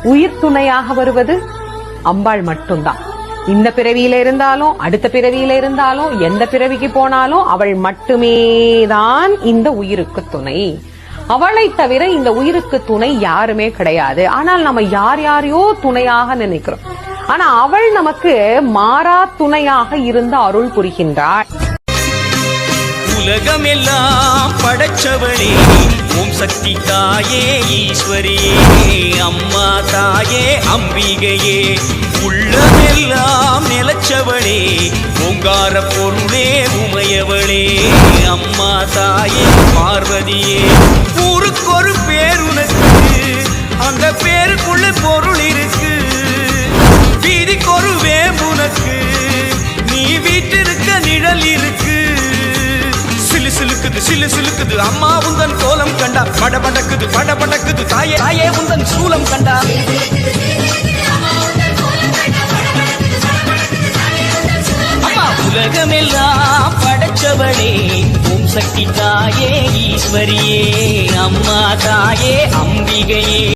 உயிர் துணையாக வருவது அம்பாள் மட்டும்தான். இந்த பிறவியில இருந்தாலும் அடுத்த பிறவியில இருந்தாலும் எந்த பிறவிக்கு போனாலும் அவள் மட்டுமே தான் இந்த உயிருக்கு துணை. அவளை தவிர இந்த உயிருக்கு துணை யாருமே கிடையாது. ஆனால் நம்ம யார் யாரையோ துணையாக நினைக்கிறோம். ஆனா அவள் நமக்கு மாறா துணையாக இருந்து அருள் புரிகின்றாள். உலகமெல்லாம் படைச்சவளே ஓம் சக்தி தாயே ஈஸ்வரியே அம்மா தாயே அம்பிகையே உள்ளமெல்லாம் நிலச்சவளே ஓங்கார பொருளே உமையவளே அம்மா தாயே பார்வதியே ஊருக்கொரு பேர் உனக்கு அந்த பேருக்குள்ள பொருள் இருக்கு வீதிக்கொரு வேம்புனக்கு நீ வீட்டிருக்க நிழல் இருக்கு சிலுக்குது சிலு சிலுக்குது அம்மா உந்தன் கோலம் கண்டா படபடக்குது படபடக்குது தாயே தாயே உந்தன் சூலம் கண்டா அம்மா உலகமெல்லாம் படைச்சவளே ஓம் சக்தி தாயே ஈஸ்வரியே அம்மா தாயே அம்பிகையே